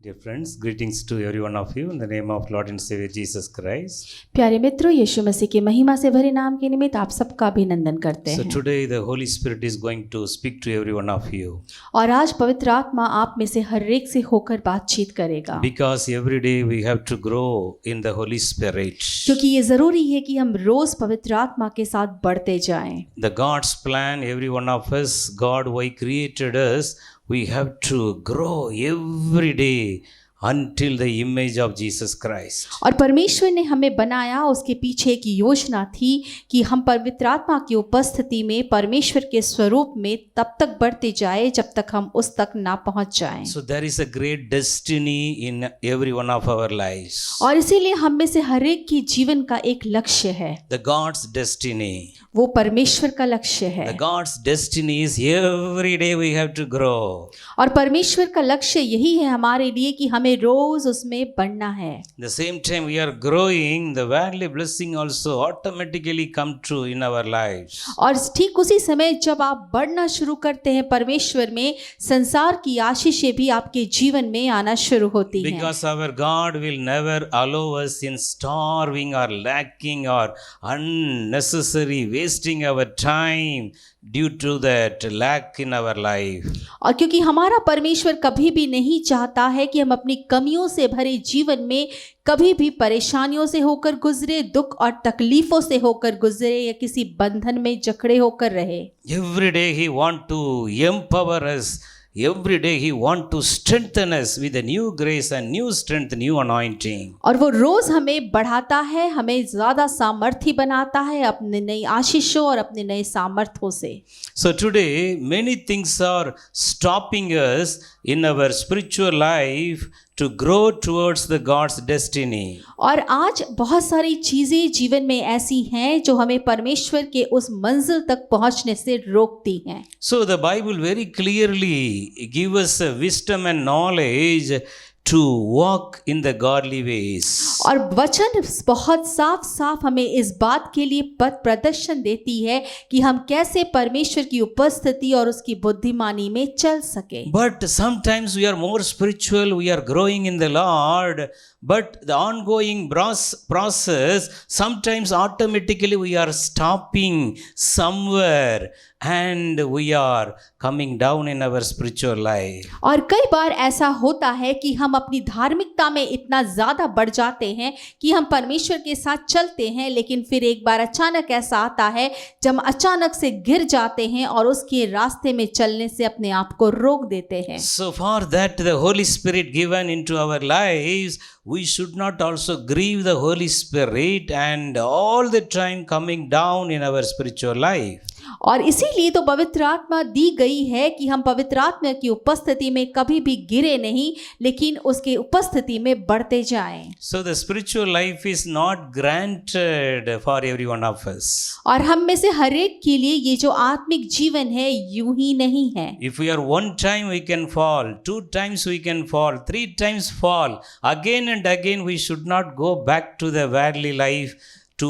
Dear friends, greetings to every one of you in the name of Lord and Savior Jesus Christ. प्यारे मित्रों, यीशु मसीह की महिमा से भरे नाम के निमित्त आप सबका अभिनंदन करते So हैं। today the Holy Spirit is going to speak to every one of you और आज पवित्र आत्मा आप में से हर एक से होकर बातचीत करेगा, because every day we have to grow in the Holy Spirit. क्योंकि ये जरूरी है कि हम रोज पवित्र आत्मा के साथ बढ़ते जाएं। The God's plan, every one of us, God why created us, we have to grow every day until the image of Jesus Christ. और परमेश्वर ने हमें बनाया, उसके पीछे एक योजना थी कि हम पवित्र आत्मा की उपस्थिति में परमेश्वर के स्वरूप में तब तक बढ़ते जाए जब तक हम उस तक ना पहुंच जाएं। So there is a great destiny in every one of our lives. और इसीलिए हम में से हर एक की जीवन का एक लक्ष्य है, The God's destiny. वो परमेश्वर का लक्ष्य है। The God's destiny is every day we have to grow. और परमेश्वर का लक्ष्य यही है हमारे लिए कि हमें रोज उसमें बढ़ना है। The same time we are growing, the worldly blessing also automatically come true in our lives. और ठीक उसी समय जब आप बढ़ना शुरू करते हैं परमेश्वर में, संसार की आशीषें भी आपके जीवन में आना शुरू होती हैं। Because our God will never allow us in starving or lacking or unnecessary wasting our time due to that lack in our life. और क्योंकि हमारा परमेश्वर कभी भी नहीं चाहता है कि हम अपनी कमियों से भरे जीवन में कभी भी परेशानियों से होकर गुजरे, दुख और तकलीफों से होकर गुजरे या किसी बंधन में जकड़े होकर रहे। Every day He want to empower us. Every day He want to strengthen us with a new grace and new strength, new anointing. और वो रोज हमें बढ़ाता है, हमें ज्यादा सामर्थ्य बनाता है अपने नई आशीषों और अपने नए सामर्थ्यों से। So today many things are stopping us in our spiritual life to grow towards the God's destiny. और आज बहुत सारी चीजें जीवन में ऐसी हैं जो हमें परमेश्वर के उस मंजिल तक पहुंचने से रोकती हैं। So the Bible very clearly gives us wisdom and knowledge to walk in the godly ways. और वचन बहुत साफ साफ हमें इस बात के लिए पथ प्रदर्शन देती है कि हम कैसे परमेश्वर की उपस्थिति और उसकी बुद्धिमानी में चल सके। But sometimes we are more spiritual, we are growing in the Lord, but the ongoing process, sometimes automatically we are stopping somewhere and we are coming down in our spiritual life. और कई बार ऐसा होता है कि हम अपनी धार्मिकता में इतना ज़्यादा बढ़ जाते हैं कि हम परमेश्वर के साथ चलते हैं, लेकिन फिर एक बार अचानक ऐसा आता है जब हम अचानक से गिर जाते हैं और उसके रास्ते में चलने से अपने आप को रोक देते हैं। So for that the Holy Spirit given into our lives, we should not also grieve the Holy Spirit and all the time coming down in our spiritual life. और इसीलिए तो पवित्र आत्मा दी गई है कि हम पवित्र आत्मा की उपस्थिति में कभी भी गिरे नहीं, लेकिन उसके उपस्थिति में बढ़ते जाएं। So the spiritual life is not granted for every one of us. और हम में से हर एक के लिए ये जो आत्मिक जीवन है यूं ही नहीं है। If we are one time we can fall, two times we can fall, three times fall, again and again we should not go back to the worldly life to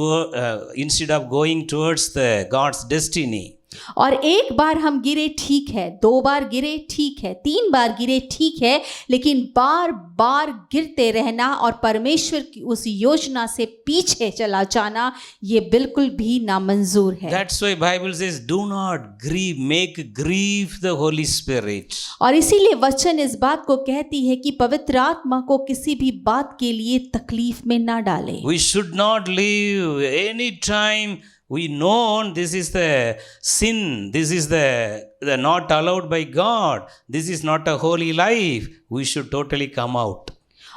instead of going towards the God's destiny. और एक बार हम गिरे ठीक है, दो बार गिरे ठीक है, तीन बार गिरे ठीक है, लेकिन बार बार गिरते रहना और परमेश्वर की उस योजना से पीछे चला जाना ये बिल्कुल भी नामंजूर है। That's why Bible says, do not grieve, make grieve the Holy Spirit. और इसीलिए वचन इस बात को कहती है कि पवित्र आत्मा को किसी भी बात के लिए तकलीफ में ना डाले। We should not live any time we know this is the sin, this is the not allowed by God, this is not a holy life, we should totally come out.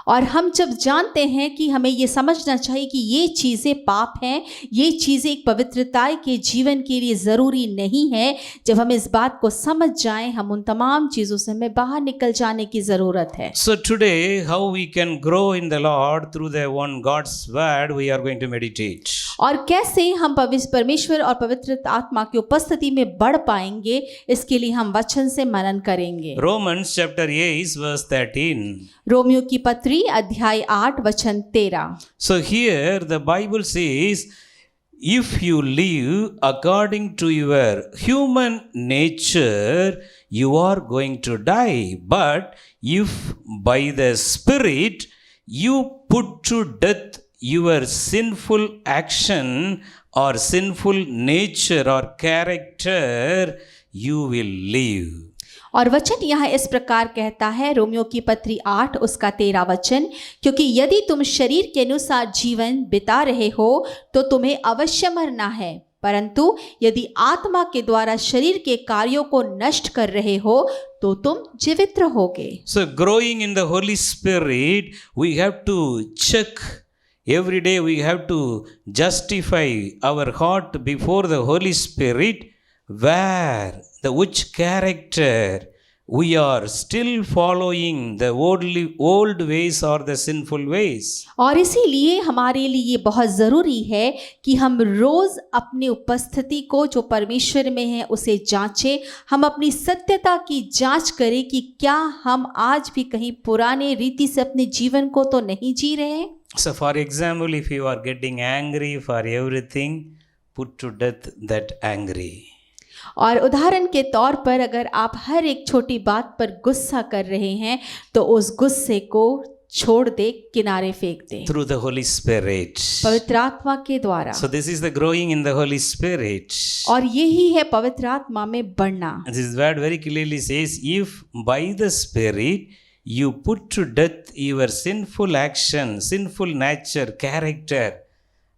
और हम जब जानते हैं कि हमें ये समझना चाहिए कि ये चीज़ें पाप हैं, ये चीज़ें एक पवित्रता के जीवन के लिए ज़रूरी नहीं है, जब हम इस बात को समझ जाएं, हम उन तमाम चीज़ों से हमें बाहर निकल जाने की ज़रूरत है। So today how we can grow in the Lord through the one God's word we are going to meditate. और कैसे हम परमेश्वर और पवित्र आत्मा की उपस्थिति में बढ़ पाएंगे, इसके लिए हम वचन से मनन करेंगे। Romans chapter 8 verse 13. रोमियो की पत्री अध्याय 8 वचन 13। So here the Bible says, if you live according to your human nature, you are going to die. But if by the Spirit you put to death your sinful action or sinful nature or character, you will live. और वचन यहाँ इस प्रकार कहता है, Romeo की पत्री 8 उसका 13 वचन, क्योंकि यदि तुम शरीर के अनुसार जीवन बिता रहे हो तो तुम्हें अवश्य मरना है, परंतु यदि आत्मा के द्वारा शरीर के कार्यों को नष्ट कर रहे हो तो तुम जीवित रहोगे. So growing in the Holy Spirit, we have to check every day, we have to justify our heart before the Holy Spirit, where which character we are still following the old ways or the sinful ways. और इसीलिए हमारे लिए ये बहुत ज़रूरी है कि हम रोज़ अपनी उपस्थिति को जो परमेश्वर में है उसे जांचें, हम अपनी सत्यता की जांच करें कि क्या हम आज भी कहीं पुराने रीति से अपने जीवन को तो नहीं जी रहे हैं. So for example, if you are getting angry for everything, put to death that angry. और उदाहरण के तौर पर अगर आप हर एक छोटी बात पर गुस्सा कर रहे हैं तो उस गुस्से को छोड़ दे, किनारे फेंक दे. Through the Holy Spirit. पवित्र आत्मा के द्वारा. So this is the growing in the Holy Spirit. और यही है पवित्र आत्मा में बढ़ना. This word very clearly says, if by the Spirit you put to death your sinful action, sinful nature, character,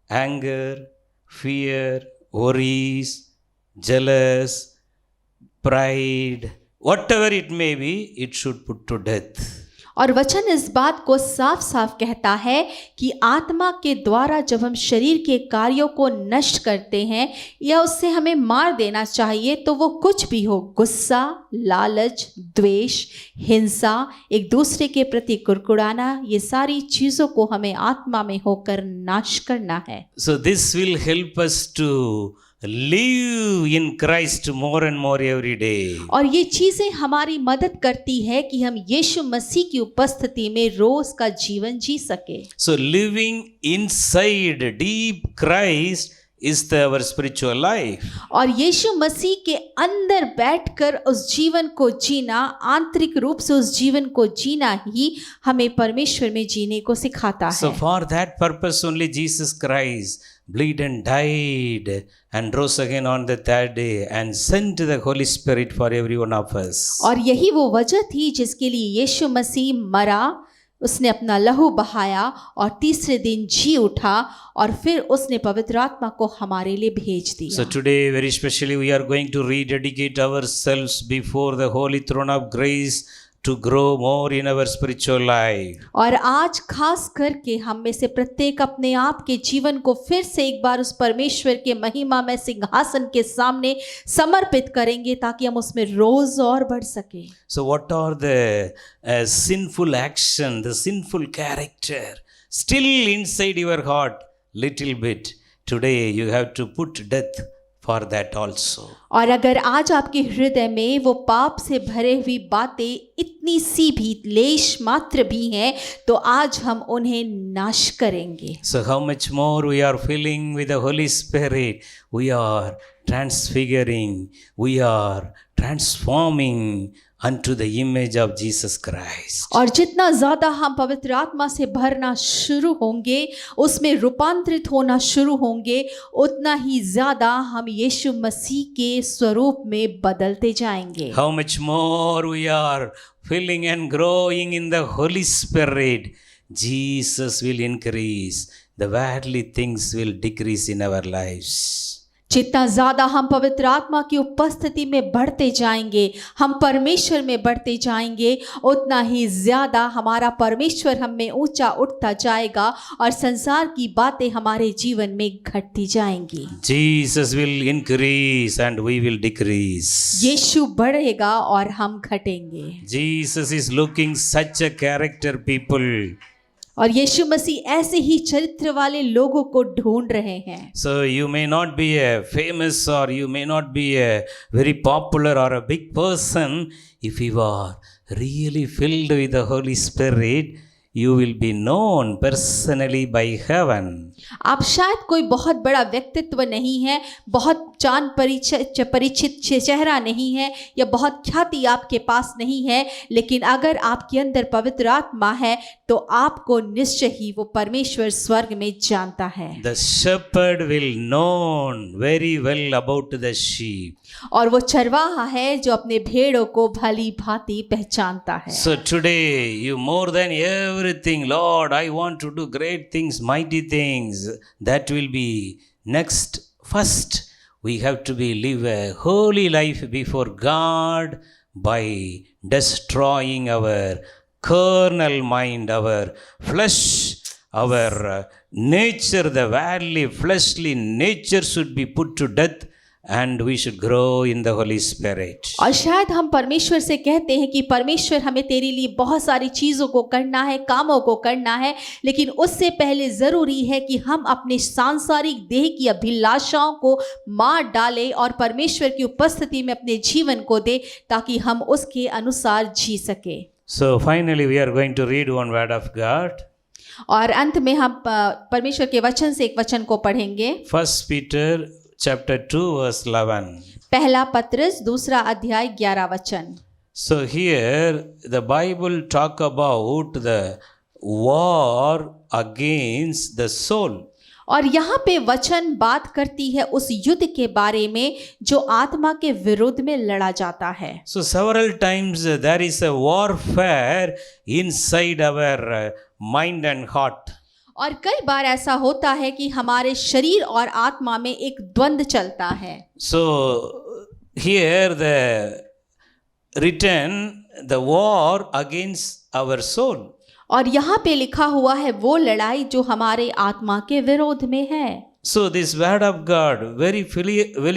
anger, fear, worries, jealous, pride, whatever it may be, it should put to death. और वचन इस बात को साफ साफ कहता है कि आत्मा के द्वारा जब हम शरीर के कार्यों को नष्ट करते हैं या उससे हमें मार देना चाहिए, तो वो कुछ भी हो, गुस्सा, लालच, द्वेष, हिंसा, एक दूसरे के प्रति कुड़कुड़ाना, ये सारी चीज़ों को हमें आत्मा में होकर नाश करना है. So this will help us to live in Christ more and more every day. और ये चीज़ें हमारी मदद करती है कि हम यीशु मसीह की उपस्थिति में रोज का जीवन जी सके. So living inside deep Christ is our spiritual life. और यीशु मसीह के अंदर बैठकर उस जीवन को जीना, आंतरिक रूप से उस जीवन को जीना ही हमें परमेश्वर में जीने को सिखाता है. So for that purpose only Jesus Christ bled and died and rose again on the third day and sent the Holy Spirit for every one of us. और यही वो वजह थी जिसके लिए यीशु मसीह मरा, उसने अपना लहू बहाया और तीसरे दिन जी उठा और फिर उसने पवित्र आत्मा को हमारे लिए भेज दिया. So today very specially we are going to rededicate ourselves before the holy throne of grace to grow more in our spiritual life. और आज खास करके हम में से प्रत्येक अपने आप के जीवन को फिर से एक बार उस परमेश्वर के महिमा में सिंहासन के सामने समर्पित करेंगे ताकि हम उसमें रोज और बढ़ सके. So what are the sinful action, the sinful character still inside your heart little bit? Today you have to put death for that also. और अगर आज आपके हृदय में वो पाप से भरे हुई बातें इतनी सी भी लेश मात्र भी हैं, तो आज हम उन्हें नाश करेंगे. So how much more we are filling with the Holy Spirit, we are transfiguring, we are transforming unto the image of Jesus Christ. और जितना ज़्यादा हम पवित्र आत्मा से भरना शुरू होंगे, उसमें रूपांतरित होना शुरू होंगे, उतना ही ज़्यादा हम यीशु मसीह के स्वरूप में बदलते जाएंगे. How much more we are filling and growing in the Holy Spirit, Jesus will increase, the worldly things will decrease in our lives. जितना ज़्यादा हम पवित्र आत्मा की उपस्थिति में बढ़ते जाएंगे, हम परमेश्वर में बढ़ते जाएंगे, उतना ही ज़्यादा हमारा परमेश्वर हम में ऊंचा उठता जाएगा और संसार की बातें हमारे जीवन में घटती जाएंगी. Jesus will increase and we will decrease. यीशु बढ़ेगा और हम घटेंगे. Jesus is looking such a character people. और यीशु मसीह ऐसे ही चरित्र वाले लोगों को ढूंढ रहे हैं. So you may not be a famous or you may not be a very popular or a big person. If you are really filled with the Holy Spirit, you will be known personally by heaven. आप शायद कोई बहुत बड़ा व्यक्तित्व नहीं है, बहुत परिचित चेहरा नहीं है या बहुत ख्याति आपके पास नहीं है, लेकिन अगर आपके अंदर पवित्र आत्मा है तो आपको निश्चय ही वो परमेश्वर स्वर्ग में जानता है। The shepherd will known very well about the sheep. और वो चरवाहा है जो अपने भेड़ों को भली भांति पहचानता है। So today you more than everything, Lord, I want to do great things, mighty things. That will be next. First, we have to be live a holy life before God by destroying our carnal mind, our flesh, our nature, the worldly fleshly nature should be put to death. And we should grow in the Holy Spirit. और शायद हम परमेश्वर से कहते हैं कि परमेश्वर हमें तेरे लिए बहुत सारी चीज़ों को करना है, कामों को करना है, लेकिन उससे पहले ज़रूरी है कि हम अपने सांसारिक देह की अभिलाषाओं को मार डालें और परमेश्वर की उपस्थिति में अपने जीवन को दें ताकि हम उसके अनुसार जी सके। So finally we are going to read one word of God. और अंत में हम परमेश्वर के वचन से एक वचन को पढ़ेंगे। 1 Peter chapter 2 verse 11. पहला पत्रस 2 अध्याय 11 वचन। So here the Bible talk about the war against the soul. और यहाँ पे वचन बात करती है उस युद्ध के बारे में जो आत्मा के विरुद्ध में लड़ा जाता है। So several times there is a warfare inside our mind and heart. और कई बार ऐसा होता है कि हमारे शरीर और आत्मा में एक द्वंद्व चलता है। So here the written the war against our soul. और यहाँ पे लिखा हुआ है वो लड़ाई जो हमारे आत्मा के विरोध में है। So this word of God very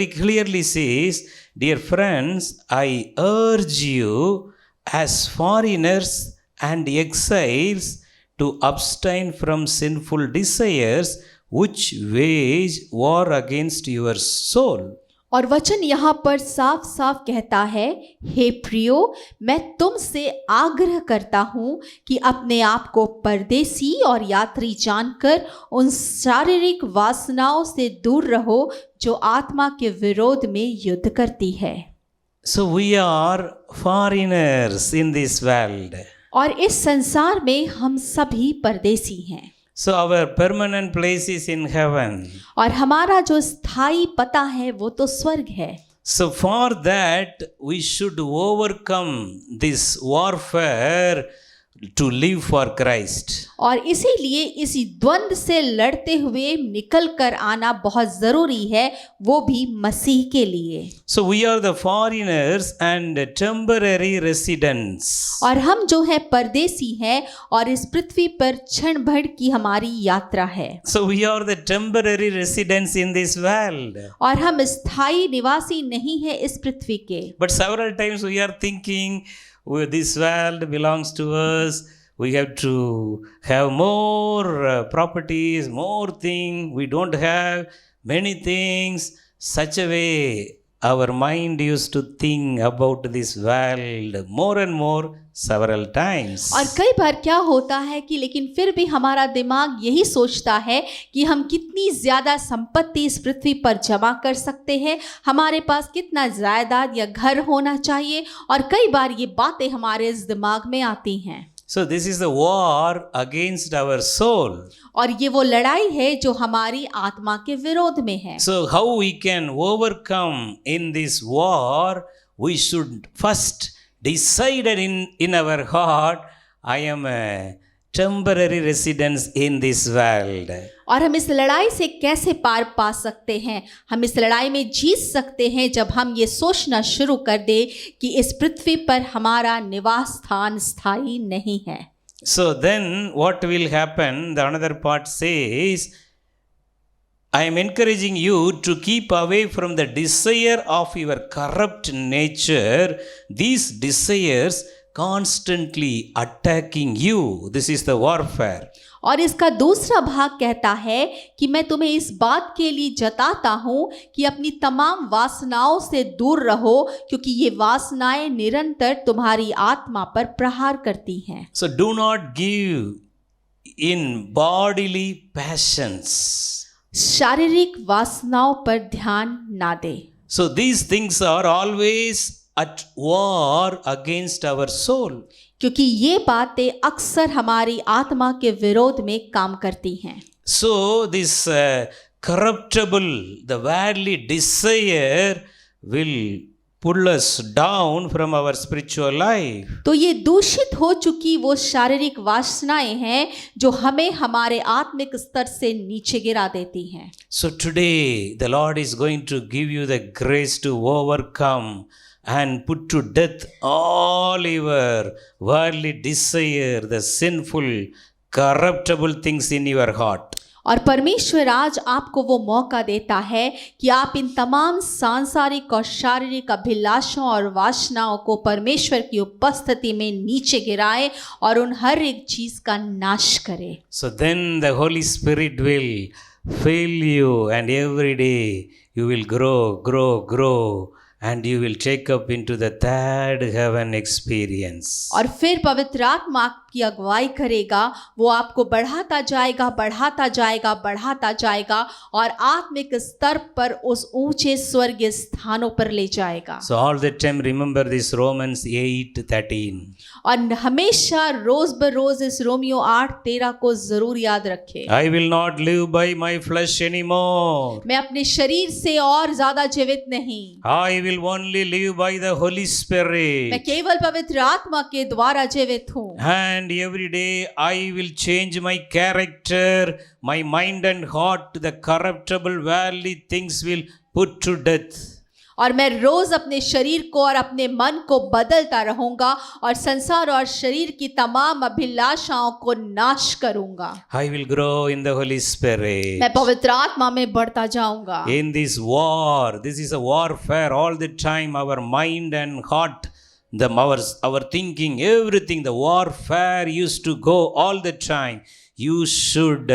clearly says, dear friends, I urge you as foreigners and exiles to abstain from sinful desires which wage war against your soul. और वचन यहाँ पर साफ साफ कहता है, हे प्रियो, मैं तुमसे आग्रह करता हूँ कि अपने आप को परदेसी और यात्री जानकर उन शारीरिक वासनाओं से दूर रहो जो आत्मा के विरोध में युद्ध करती है। So we are foreigners in this world. और इस संसार में हम सभी परदेसी हैं। So our permanent place is in heaven. और हमारा जो स्थायी पता है वो तो स्वर्ग है। So for that we should overcome this warfare to live for Christ. और इसीलिए इसी द्वंद्व से लड़ते हुए निकल कर आना बहुत ज़रूरी है, वो भी मसीह के लिए। So we are the foreigners and temporary residents. और हम जो है परदेसी हैं और इस पृथ्वी पर क्षण भर की हमारी यात्रा है। So we are the temporary residents in this world. और हम स्थायी निवासी नहीं है इस पृथ्वी के। But several times we are thinking, this world belongs to us. We have to have more properties, more things. We don't have many things. Such a way, our mind used to think about this world more and more several times. और कई बार क्या होता है कि लेकिन फिर भी हमारा दिमाग यही सोचता है कि हम कितनी ज़्यादा संपत्ति इस पृथ्वी पर जमा कर सकते हैं, हमारे पास कितना जायदाद या घर होना चाहिए, और कई बार ये बातें हमारे इस दिमाग में आती हैं। So this is the war against our soul. और ये वो लड़ाई है जो हमारी आत्मा के विरोध में है। So how we can overcome in this war? We should first decide in our heart, I am a temporary residence in this world. और हम इस लड़ाई से कैसे पार पा सकते हैं? हम इस लड़ाई में जीत सकते हैं जब हम ये सोचना शुरू कर दें कि इस पृथ्वी पर हमारा निवास स्थान स्थायी नहीं है। So then what will happen? The another part says, I am encouraging you to keep away from the desire of your corrupt nature. These desires constantly attacking you. This is the warfare. और इसका दूसरा भाग कहता है कि मैं तुम्हें इस बात के लिए जताता हूँ कि अपनी तमाम वासनाओं से दूर रहो, क्योंकि ये वासनाएं निरंतर तुम्हारी आत्मा पर प्रहार करती हैं। So do not give in bodily passions. शारीरिक वासनाओं पर ध्यान ना दे। So these things are always at war against our soul. क्योंकि ये बातें अक्सर हमारी आत्मा के विरोध में काम करती हैं। So this corruptible, the worldly desire will pull us down from our spiritual life. तो ये दूषित हो चुकी वो शारीरिक वासनाएं हैं जो हमें हमारे आत्मिक स्तर से नीचे गिरा देती हैं। So today the Lord is going to give you the grace to overcome and put to death all your worldly desire, the sinful, corruptible things in your heart. और परमेश्वर आज आपको वो मौका देता है कि आप इन तमाम सांसारिक और शारीरिक अभिलाषों और वासनाओं को परमेश्वर की उपस्थिति में नीचे गिराएं और उन हर एक चीज का नाश करें। So then the Holy Spirit will fill you and every day you will grow and you will take up into the third heaven experience. और फिर पवित्र आत्मा आपकी अगुवाई करेगा, वो आपको बढ़ाता जाएगा और आत्मिक स्तर पर उस ऊंचे स्वर्गीय स्थानों पर ले जाएगा। So all the time remember this Romans 8:13. और हमेशा रोज बरोज इस रोमियो 8:13 को जरूर याद रखें। I will not live by my flesh anymore. मैं अपने शरीर से और ज्यादा जीवित नहीं, I will only live by the Holy मैं Spirit. केवल पवित्र आत्मा के द्वारा जीवित हूँ। And every day I will change my character, my mind and heart. The corruptible worldly things will put to death. और मैं रोज अपने शरीर को और अपने मन को बदलता रहूंगा और संसार और शरीर की तमाम अभिलाषाओं को नाश करूंगा। I will grow in the Holy Spirit. मैं पवित्र आत्मा में बढ़ता जाऊंगा। In this war, this is a warfare all the time. Our mind and heart, our thinking, everything, the warfare used to go all the time. You should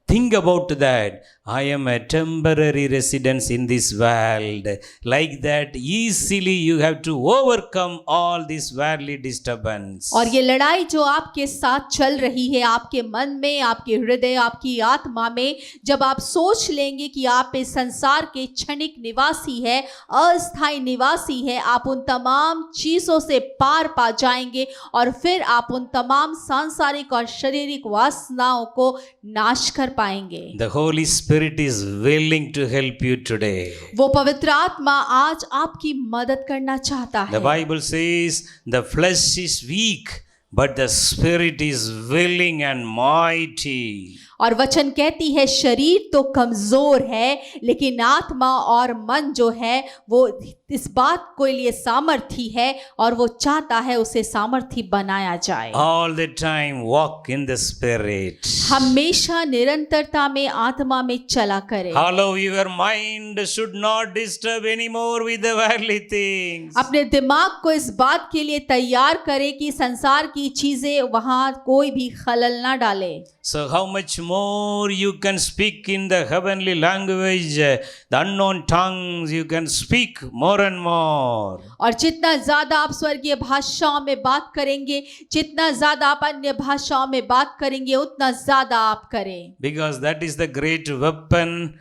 think about that. I am a temporary resident in this world. Like that, easily you have to overcome all this worldly disturbance. और ये लड़ाई जो आपके साथ चल रही है, आपके मन में, आपके हृदय, आपकी आत्मा में, जब आप सोच लेंगे कि आप इस संसार के क्षणिक निवासी है, अस्थायी निवासी है, आप उन तमाम चीजों से पार पा जाएंगे और फिर आप उन तमाम सांसारिक और शारीरिक वासनाओं को नाश कर पाएंगे। The Holy Spirit is willing to help you today. वो पवित्र आत्मा आज आपकी मदद करना चाहता है। The Bible says the flesh is weak, but the spirit is willing and mighty. और वचन कहती है शरीर तो कमजोर है लेकिन आत्मा और मन जो है वो इस बात के लिए सामर्थी है और वो चाहता है उसे सामर्थी बनाया जाए। All the time walk in the spirit. हमेशा निरंतरता में आत्मा में चला करे। Allow your mind should not disturb anymore with the worldly things. अपने दिमाग को इस बात के लिए तैयार करे कि संसार की चीजें वहां कोई भी खलल ना डाले। So how much more you can speak in the heavenly language, the unknown tongues, you can speak more and more. और जितना ज्यादा आप स्वर्गीय भाषाओं में बात करेंगे, जितना ज्यादा आप अन्य भाषाओं में बात करेंगे, उतना ज्यादा आप करें। Because that is the great weapon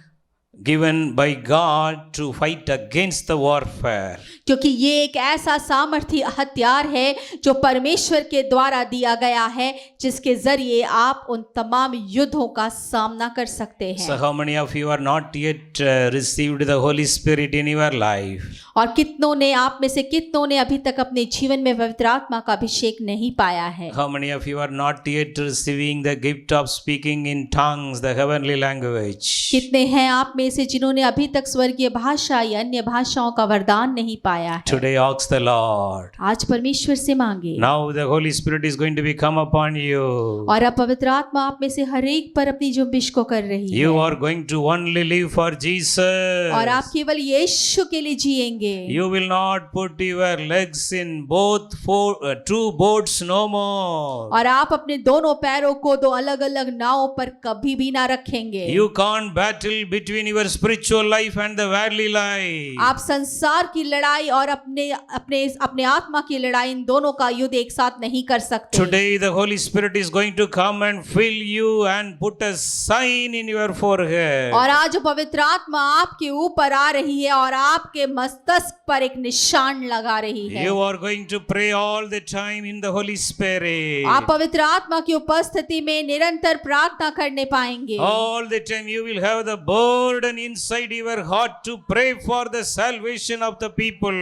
given by God to fight against the warfare. क्योंकि ये एक ऐसा सामर्थी हथियार है जो परमेश्वर के द्वारा दिया गया है जिसके जरिए आप उन तमाम युद्धों का सामना कर सकते हैं। So how many of you are not yet received the Holy Spirit in your life? और कितनों ने आप में से कितनों ने अभी तक अपने जीवन में पवित्र आत्मा का अभिषेक नहीं पाया है? How many of you are not yet receiving the gift of speaking in tongues, the heavenly language? कितने हैं आप में से जिन्होंने अभी तक स्वर्गीय भाषा या अन्य भाषाओं का वरदान नहीं पाया है? Today ask the Lord. आज परमेश्वर से मांगे। Now the Holy Spirit is going to be come upon you. और अब पवित्र आत्मा आप में से हर एक पर अपनी जुम्बिश को कर रही है। You are going to only live for Jesus. और आप केवल यीशु के लिए जिएंगे। You will not put your legs in both two boats no more. और आप अपने दोनों पैरों को दो अलग अलग नावों पर कभी भी ना रखेंगे। You can't battle between your spiritual life and the worldly life. आप संसार की लड़ाई और अपने अपने अपने आत्मा की लड़ाई, इन दोनों का युद्ध एक साथ नहीं कर सकते। Today the Holy Spirit is going to come and fill you and put a sign in your forehead. और आज पवित्र आत्मा आपके ऊपर आ रही है और आपके मस्तक पर एक निशान लगा रही है। You are going to pray all the time in the Holy Spirit. आप पवित्र आत्मा की उपस्थिति में निरंतर प्रार्थना करने पाएंगे। All the time you will have the burden inside your heart to pray for the salvation of the people.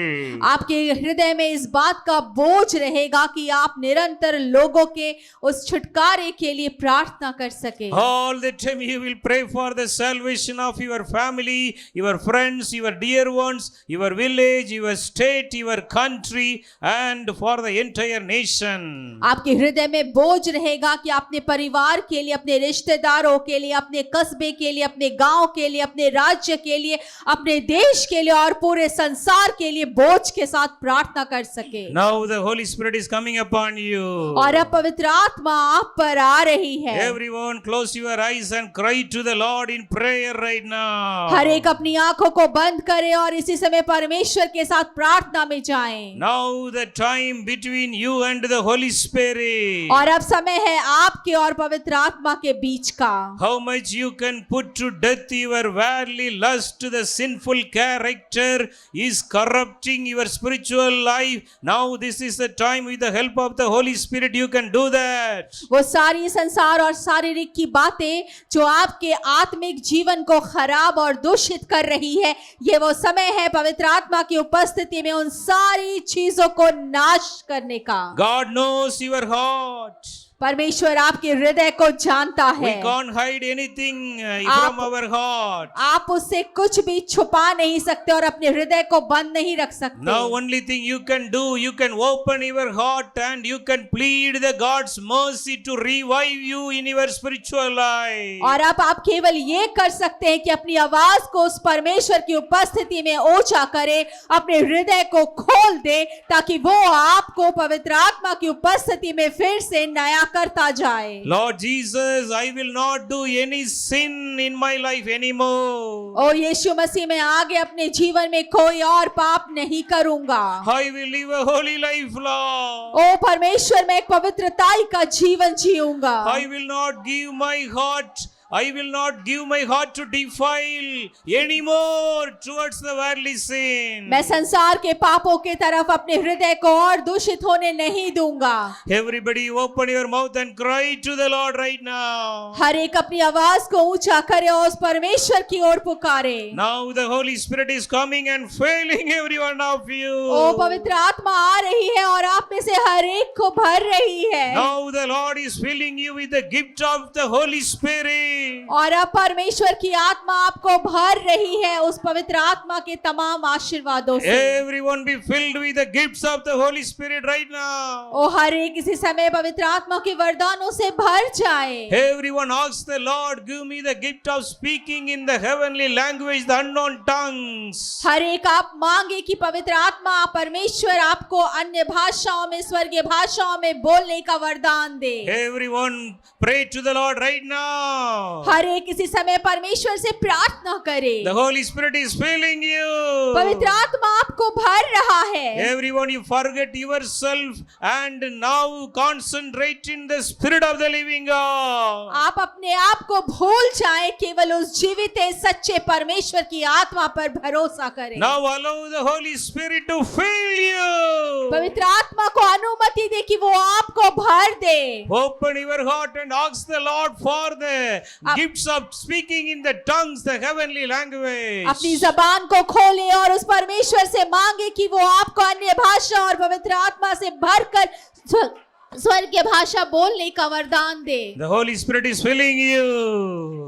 आपके हृदय में इस बात का बोझ रहेगा कि आप निरंतर लोगों के उस छुटकारे के लिए प्रार्थना कर सके। All the time you will pray for the salvation of your family, your friends, your dear ones, your village, your state, your country, and for the entire nation. आपके हृदय में बोझ रहेगा कि अपने परिवार के लिए, अपने रिश्तेदारों के लिए, अपने कस्बे के लिए, अपने गांव के लिए, अपने राज्य के लिए, अपने देश के लिए और पूरे संसार के लिए बोझ के साथ प्रार्थना कर सके। Now the Holy Spirit is coming upon you. और अब पवित्र आत्मा आप पर आ रही है। Everyone close your eyes and cry to the Lord in prayer right now. हर एक अपनी आंखों को बंद करे और इसी समय परमेश्वर के साथ प्रार्थना में जाएं। Now the time between you and the Holy Spirit. और अब समय है आपके और पवित्र आत्मा के बीच का। How much you can put to death your worldly lust, the sinful character is corrupting your spiritual life. Now this is the time, with the help of the Holy Spirit you can do that. वो सारी संसार और शारीरिक की बातें जो आपके आत्मिक जीवन को खराब और दूषित कर रही है, ये वो समय है पवित्र आत्मा की उपस्थिति में उन सारी चीजों को नाश करने का। God knows your heart. परमेश्वर आपके हृदय को जानता We है। can't hide anything from our heart. आप उससे कुछ भी छुपा नहीं सकते और अपने हृदय को बंद नहीं रख सकते। Now only thing you can do, you can open your heart and you can plead the God's mercy to revive you in your spiritual life. और अब आप केवल ये कर सकते हैं कि अपनी आवाज को उस परमेश्वर की उपस्थिति में ऊंचा करें, अपने हृदय को खोल दे ताकि वो आपको पवित्र आत्मा की उपस्थिति में फिर से नया करता जाए। Lord Jesus, I will not do any sin in my life anymore. ओ यीशु मसीह, मैं आगे अपने जीवन में कोई और पाप नहीं करूंगा। I will live a holy life, Lord. ओ परमेश्वर, मैं एक पवित्रताई का जीवन जीऊंगा। I will not give my heart. I will not give my heart to defile anymore towards the worldly sin. मैं संसार के पापों के तरफ अपने हृदय को और दूषित होने नहीं दूंगा। Everybody open your mouth and cry to the Lord right now. हर एक अपनी आवाज को ऊंचा करे और उस परमेश्वर की ओर पुकारे। Now the Holy Spirit is coming and filling every one of you. ओ पवित्र आत्मा आ रही है और आप में से हर एक को भर रही है। Now the Lord is filling you with the gift of the Holy Spirit. और अब परमेश्वर की आत्मा आपको भर रही है उस पवित्र आत्मा के तमाम आशीर्वादों से। Everyone be filled with the gifts of the Holy Spirit right now. ओ हर एक इसी समय पवित्र आत्मा के वरदानों से भर जाए। Everyone asks the Lord, give me the gift of speaking in the heavenly language, the unknown tongues. हर एक आप मांगे कि पवित्र आत्मा परमेश्वर आपको अन्य भाषाओं में, स्वर्गीय भाषाओं में बोलने का वरदान दे। Everyone pray to the Lord right now. हर एक इसी समय परमेश्वर से प्रार्थना करे। The Holy Spirit is filling you. पवित्र आत्मा आपको भर रहा है। Everyone, you forget yourself and now concentrate in the Spirit of the living God. आप अपने आप को भूल जाएं, केवल उस जीवित सच्चे परमेश्वर की आत्मा पर भरोसा करें। Now allow the Holy Spirit to fill you. पवित्र आत्मा को अनुमति दे कि वो आपको भर दे। Open your heart and ask the Lord for the gifts of speaking in the tongues, the heavenly language. अपनी जबान को खोले और उस परमेश्वर से मांगे कि वो आपको अन्य भाषा और पवित्र आत्मा से भरकर स्वर्गीय भाषा बोलने का वरदान दे। The Holy Spirit is filling you.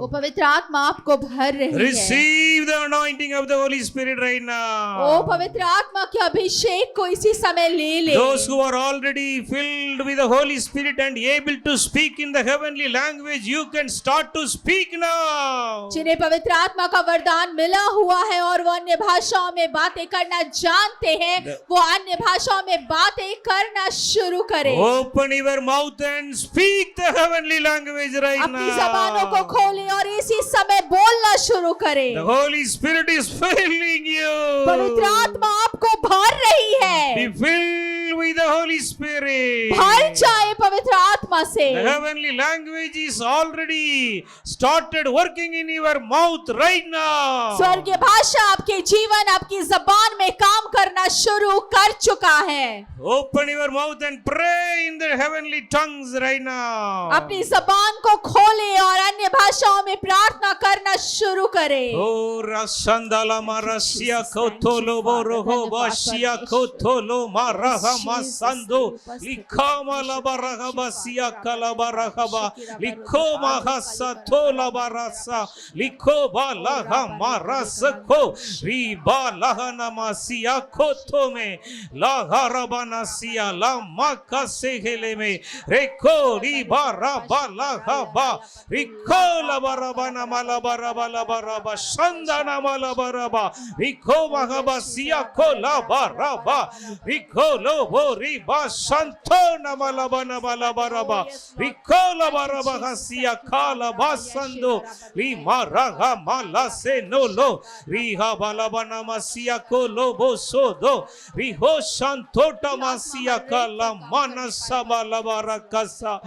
वो पवित्र आत्मा आपको भर रही है। Receive the anointing of the Holy Spirit right now. ओ पवित्र आत्मा के अभिषेक को इसी समय ले ले। Those who are already filled with the Holy Spirit and able to speak in the heavenly language, you can start to speak now. जिन्हें पवित्र आत्मा का वरदान मिला हुआ है और वो अन्य भाषाओं में बातें करना जानते हैं, वो अन्य भाषाओं में बातें करना शुरू करें। Open your mouth and speak the heavenly language right अपनी जबानों को now. खोलें और इसी समय बोलना शुरू करें। The Holy Spirit is filling you. पवित्र आत्मा आपको भर रही Be है। filled with the Holy Spirit. भर जाए पवित्र आत्मा से। The heavenly language is already started working in your mouth right now. स्वर्गीय भाषा आपके जीवन, आपकी जबान में काम करना शुरू कर चुका है। Open your mouth and pray in the heavenly tongues right now. अपनी जबान को खोलें और अन्य भाषाओं में प्रार्थना करना शुरू करें। Oh, Rasandala Marasia Kotolo Boroho Basia Kotolo Maraha Masando Likama Labaraha Basia Kalabarahaba Likoma Hasatola Barasa Likoba Laha Marasako Riba Lahana Masia Kotome Laharabanasia La Makaseheleme Reko Riba Rabalahaba Rikola Barabana Malabaraba Shandana Malabaraba Riko Mahaba Siako Labaraba Riko Lobo Riba Santona Malabana Malabaraba Riko Labaraba Hasia Kala Basando Rimaraha Malase Nolo Riha Balabana Masiako Lobo Sodo Riho Shantota Masiaka La Manasaba Labarakasa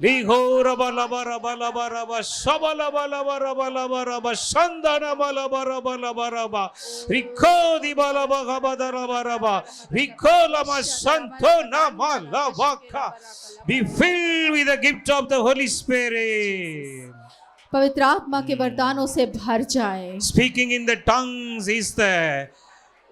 Riho Rabalabarabalaba Shabalabalabaraba Shandana Malabarabalaba Rikodi Balabarabaraba Rikolama Santona Malabaka. Be filled with the gift of the Holy Spirit. पवित्र आत्मा के वरदानों से भर जाए। Speaking in the tongues is the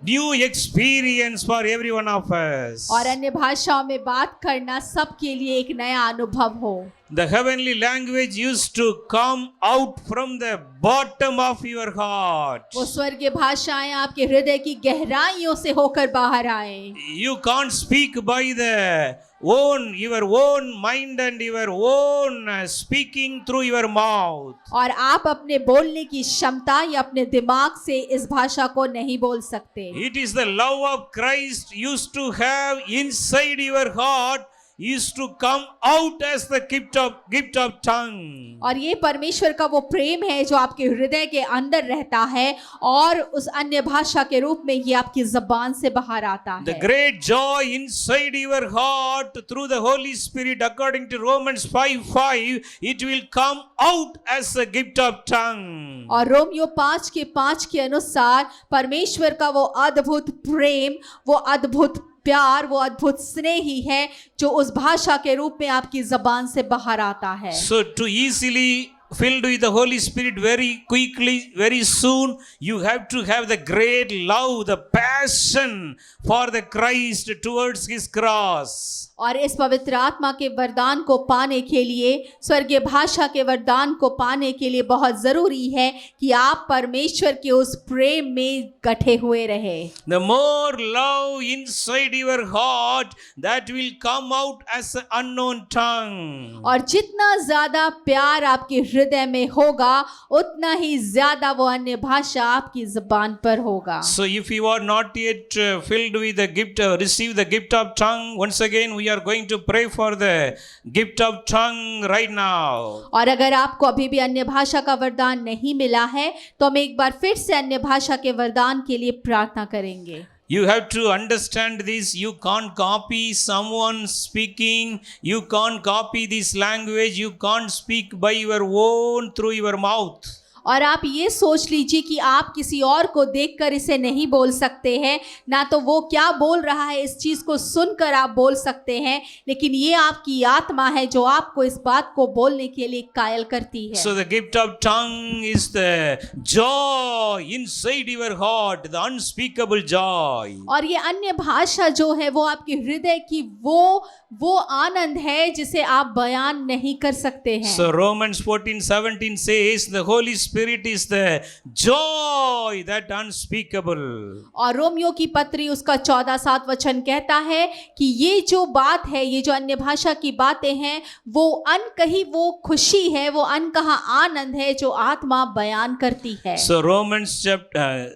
new experience for every one of us. और अन्य भाषाओं में बात करना सबके लिए एक नया अनुभव हो। The heavenly language used to come out from the bottom of your heart. वो स्वर्गीय भाषाएं आपके हृदय की गहराइयों से होकर बाहर आए। You can't speak by your own mind and your own speaking through your mouth. और आप अपने बोलने की क्षमता या अपने दिमाग से इस भाषा को नहीं बोल सकते। It is the love of Christ used to have inside your heart used to come out as the gift of tongue. और ये परमेश्वर का वो प्रेम है जो आपके हृदय के अंदर रहता है और उस अन्य भाषा के रूप में ये आपकी जबान से बाहर आता The है। great joy inside your heart through the Holy Spirit, according to Romans 5:5, it will come out as a gift of tongue. और रोमियो 5:5 के अनुसार परमेश्वर का वो अद्भुत प्रेम, वो अद्भुत प्यार, वो अद्भुत स्नेह ही है जो उस भाषा के रूप में आपकी जबान से बाहर आता है। So to easily filled with the Holy Spirit very quickly, very soon, you have to have the great love, the passion for the Christ towards His cross. और इस पवित्र आत्मा के वरदान को पाने के लिए, स्वर्गीय भाषा के वरदान को पाने के लिए बहुत जरूरी है कि आप परमेश्वर के उस प्रेम में गठे हुए रहे। The more love inside your heart, that will come out as an unknown tongue. और जितना ज्यादा प्यार आपके हृदय में होगा उतना ही ज्यादा वो अन्य भाषा आपकी जुबान पर होगा। So if you are not yet filled with the gift, receive the gift of tongue, once again we are going to pray for the gift of tongue right now. और अगर आपको अभी भी अन्य भाषा का वरदान नहीं मिला है तो हम एक बार फिर से अन्य भाषा के वरदान के लिए प्रार्थना करेंगे। You have to understand this. You can't copy someone speaking. You can't copy this language. You can't speak by your own through your mouth. और आप ये सोच लीजिए कि आप किसी और को देखकर इसे नहीं बोल सकते हैं, ना तो वो क्या बोल रहा है इस चीज़ को सुनकर आप बोल सकते हैं, लेकिन ये आपकी आत्मा है जो आपको इस बात को बोलने के लिए कायल करती है। So the gift of tongue is the joy inside your heart, the unspeakable joy. और ये अन्य भाषा जो है वो आपके हृदय की वो आनंद है जिसे आप बयान नहीं कर सकते हैं। So Romans 14:17 says the Holy Spirit is the joy that unspeakable. और रोमियो की पत्री उसका 14-7 वचन कहता है कि ये जो बात है, ये जो अन्य भाषा की बातें हैं, वो अनकही वो खुशी है, वो अनकहा आनंद है जो आत्मा बयान करती है। So Romans chapter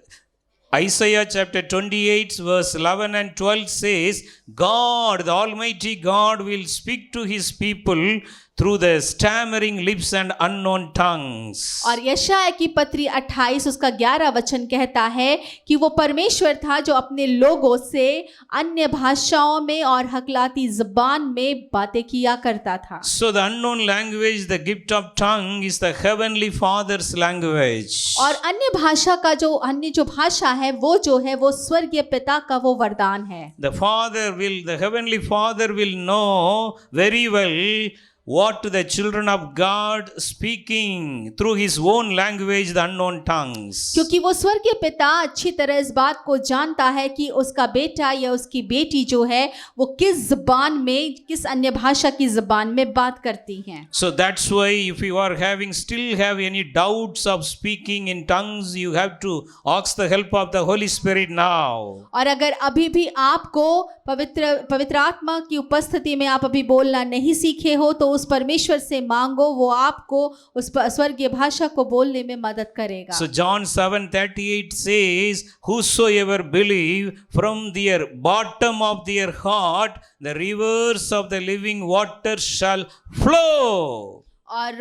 Isaiah chapter 28 verse 11 and 12 says, God, the Almighty God, will speak to his people through the stammering lips and unknown tongues. और यशायाह की पत्री 28 उसका 11 वचन कहता है कि वो परमेश्वर था जो अपने लोगों से अन्य भाषाओं में और हकलाती जुबान में बातें किया करता था. So the unknown language, the gift of tongue, is the heavenly Father's language. और अन्य जो भाषा है वो जो है वो स्वर्गीय पिता का वो वरदान है. The heavenly Father will know very well what the children of God speaking through his own language, the unknown tongues. क्योंकि वो स्वर्गीय पिता अच्छी तरह इस बात को जानता है कि उसका बेटा या उसकी बेटी जो है वो किस जुबान में, किस अन्य भाषा की जुबान में बात करती हैं. So that's why if you are still have any doubts of speaking in tongues, you have to ask the help of the Holy Spirit now. और अगर अभी भी आपको पवित्र आत्मा की उपस्थिति में आप अभी बोलना नहीं सीखे हो तो उस परमेश्वर से मांगो, वो आपको उस स्वर्गीय भाषा को बोलने में मदद करेगा. So John 7:38 says, whosoever believe from their bottom of their heart the rivers of the living water shall flow. और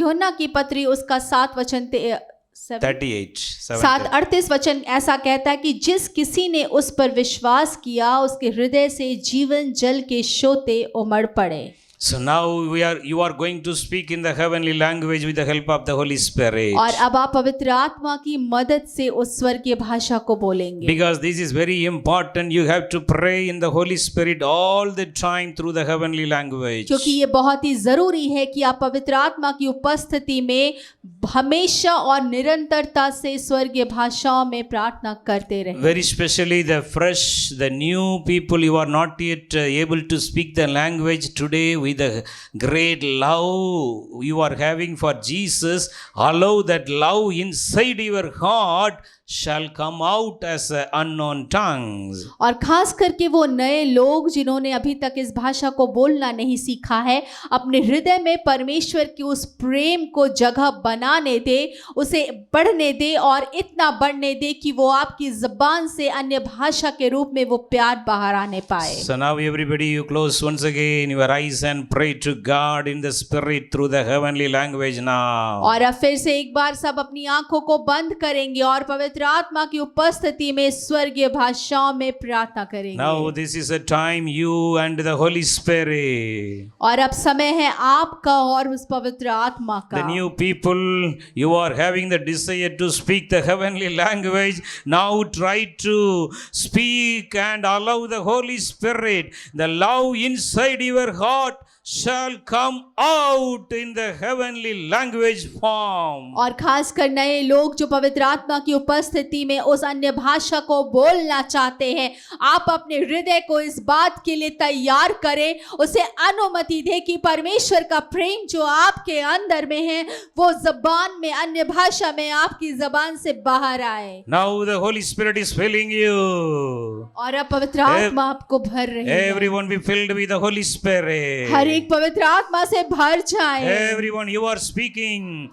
यूहन्ना की पत्री उसका 7 वचन 38 वचन ऐसा कहता है कि जिस किसी ने उस पर विश्वास किया उसके हृदय से जीवन जल के सोते उमड़ पड़े. So now you are going to speak in the heavenly language with the help of the Holy Spirit. और अब आप पवित्र आत्मा की मदद से उस स्वर्गीय भाषा को बोलेंगे. Because this is very important, you have to pray in the Holy Spirit all the time through the heavenly language. क्योंकि ये बहुत ही जरूरी है कि आप पवित्र आत्मा की उपस्थिति में हमेशा और निरंतरता से स्वर्गीय भाषाओं में प्रार्थना करते रहें. Very especially the fresh, the new people, you are not yet able to speak the language today with the great love you are having for Jesus. Allow that love inside your heart shall come out as unknown tongues. और खास करके वो नए लोग जिन्होंने अभी तक इस भाषा को बोलना नहीं सीखा है, अपने हृदय में परमेश्वर की उस प्रेम को जगह बनाने दे, उसे बढ़ने दे और इतना बढ़ने दे कि वो आपकी जुबान से अन्य भाषा के रूप में वो प्यार बाहर आने पाए. So now everybody, you close once again your eyes and pray to God in the spirit through the heavenly language now. और अब फिर से एक बार सब अपनी आंखों को बंद करेंगे और पवित्र आत्मा की उपस्थिति में स्वर्गीय भाषाओं में प्रार्थना करेंगे. Now this is a time you and the Holy Spirit. और अब समय है आपका और उस पवित्र आत्मा का. The new people, you are having the desire to speak the heavenly language. Now try to speak and allow the Holy Spirit, the love inside your heart shall come out in the heavenly language form. और खास कर नए लोग जो पवित्र आत्मा की उपस्थिति में उस अन्य भाषा को बोलना चाहते हैं, आप अपने हृदय को इस बात के लिए तैयार करें, उसे अनुमति दें कि परमेश्वर का प्रेम जो आपके अंदर में है वो जबान में, अन्य भाषा में आपकी जबान से बाहर आए. Now the Holy Spirit is filling you. और अब पवित्र आत्मा आपको भर रही है. Everyone be filled with the Holy Spirit. हर एक पवित्र आत्मा से भर जाए. Everyone, you are speaking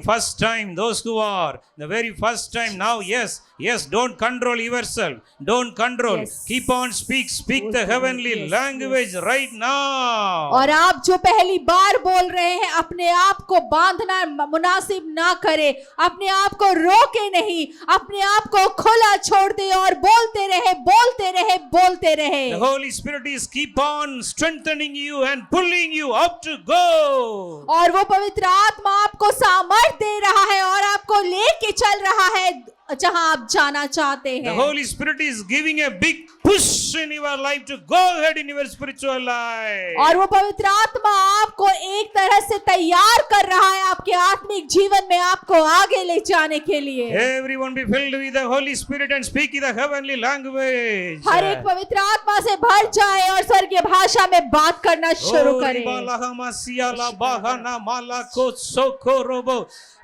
first time, those who are the very first time now. Yes, don't control yourself, don't control. Yes. Keep on speak the heavenly language right now. और आप जो पहली बार बोल रहे हैं, अपने आप को बांधना मुनासिब ना करें, अपने आप को रोके नहीं, अपने आप को खुला छोड़ दे और बोलते रहे. The Holy Spirit is keep on strengthening you and pulling you up to go. और वो पवित्र आत्मा आपको सामर्थ दे रहा है और आपको लेके चल रहा है जहां आप जाना चाहते The हैं. Holy Spirit is giving a big push in your life to go ahead in your spiritual life. और वो पवित्र आत्मा आपको एक तरह से तैयार कर रहा है आपके आत्मिक जीवन में आपको आगे ले जाने के लिए. Everyone be filled with the Holy Spirit and speak in the heavenly language. हर एक पवित्र आत्मा से भर जाए और स्वर्गीय भाषा में बात करना शुरू करें.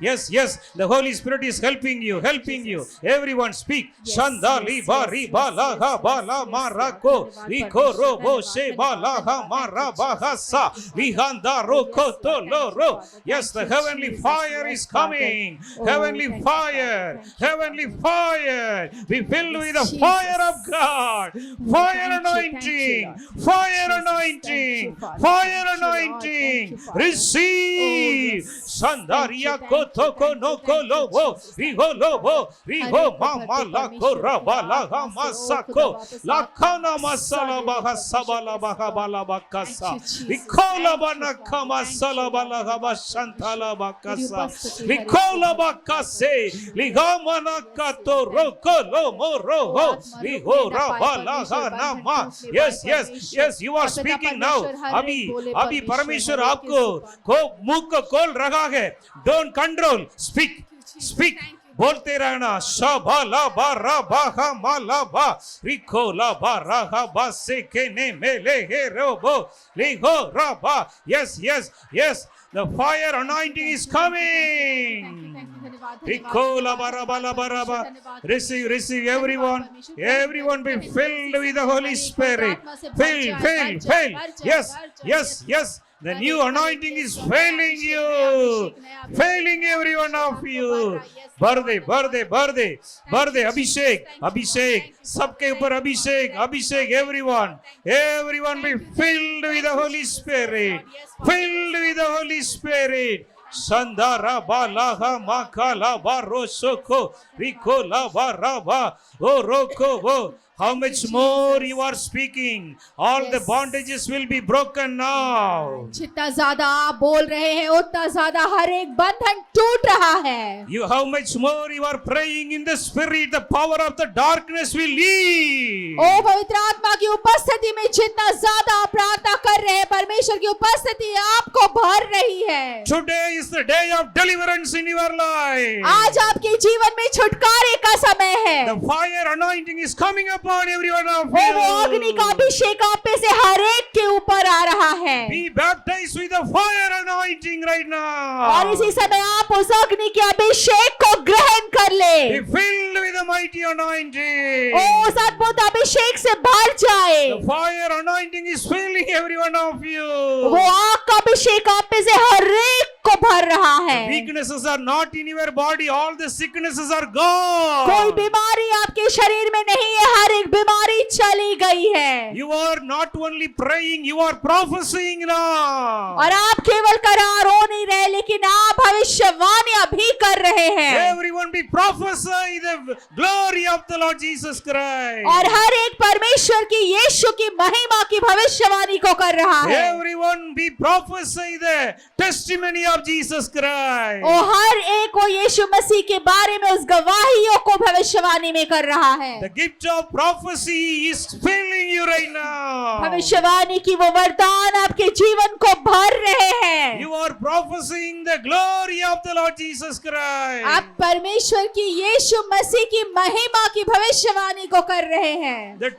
Yes, the Holy Spirit is helping you. you. Everyone speak. Shandali bari balaha bala marako. Liko robo she balaha marabahasa. Lihanda roko toloro. Yes, the heavenly fire is coming. Heavenly fire. Heavenly fire. Be filled with the fire of God. Fire anointing. Fire anointing. Fire anointing. Receive. Sandaria kotoko no kolobo. Riho lobo. Riho mama la koraba la hamasako. La kana masala baha sabala baha bala bakasa. Rikola bana kama sala bala haba shantala bakasa. Rikola bakase. Ligamana kato roko lo moro. Riho rabala hanama. Yes, yes, yes. You are speaking now. अभी परमेश्वर आपको को मुंह को खोल रहा है. Don't control. Speak. Speak. बोलते रहना. शाबाला बारा बाहा माला बा रिको ला बारा हा बा से के ने मेले हे robo लिहो राबा. Yes, yes, yes. The fire anointing is coming. Rico la bara bala bara ba. Receive, receive everyone. Everyone be filled with the Holy Spirit. Fill. Yes, yes, yes. The new anointing is filling you. Filling every one of you. Birthday. Abhishek. Sabke upar Abhishek. Everyone be filled with the Holy Spirit. Filled with the Holy Spirit. Sandara balaha makala barosoko riko lava rava oroko wo. How much more you are speaking? All the bondages will be broken now. जितना ज्यादा आप बोल रहे हैं उतना ज्यादा हर एक बंधन टूट रहा है. How much more you are praying in the spirit, the power of the darkness will leave. ओ पवित्र आत्मा की उपस्थिति में जितना ज्यादा आप प्रार्थना कर रहे हैं परमेश्वर की उपस्थिति आपको भर रही है. Today is the day of deliverance in your life. आज आपके जीवन में छुटकारे का समय है. The fire anointing is coming upon every one of वो अग्नि का you. अभिषेक आप में से हर एक के ऊपर आ रहा है. Be baptized with the fire anointing right now. और इसी समय आप उस अग्नि के अभिषेक को ग्रहण कर ले. Be filled with the mighty anointing. उस अद्भुत अभिषेक से भर जाए. The fire anointing is filling every one of you. वो आग का अभिषेक आप में से हर एक को भर रहा है. Weaknesses are not in your body. All the sicknesses are gone. कोई बीमारी आपके शरीर में नहीं है. हर एक बीमारी चली गई है. You are not only praying, you are prophesying now. और आप केवल करार हो नहीं रहे लेकिन आप भविष्यवाणियां भी कर रहे हैं. Everyone be prophesy the glory of the Lord Jesus Christ. और हर एक परमेश्वर की यीशु की महिमा की भविष्यवाणी को कर रहा है. Everyone be prophesy the testimony of Jesus Christ. और हर एक को यीशु मसीह के बारे में उस गवाहियों को भविष्यवाणी में कर रहा है. The gift of prophecy is filling you right now. भविष्यवाणी की वो वरदान आपके जीवन को भर रहे हैं. You are prophesying the glory of the Lord Jesus Christ. आप परमेश्वर की यीशु मसीह की महिमा की भविष्यवाणी को कर रहे हैं. The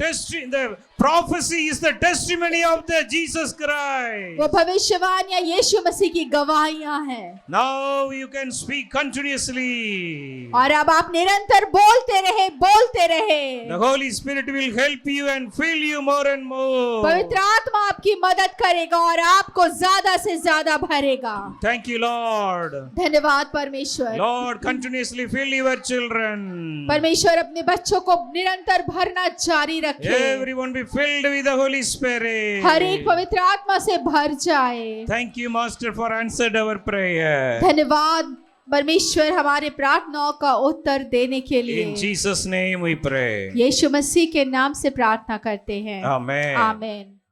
prophecy is the testimony of the Jesus Christ. वो भविष्यवाणियां यीशु मसीह की गवाहियां हैं. Now you can speak continuously. और अब आप निरंतर बोलते रहे. The Holy Spirit will help you and fill you more and more. पवित्र आत्मा आपकी मदद करेगा और आपको ज्यादा से ज्यादा भरेगा. Thank you, Lord. धन्यवाद परमेश्वर. Lord, continuously fill your children. परमेश्वर अपने बच्चों को निरंतर भरना जारी रखे. Everyone be filled with the Holy Spirit. हर एक पवित्र आत्मा से भर जाए. Thank you, Master, for answered our prayer. धन्यवाद परमेश्वर हमारे प्रार्थनाओं का उत्तर देने के लिए. In Jesus' name we pray. यीशु मसीह के नाम से प्रार्थना करते हैं. Amen. आमीन.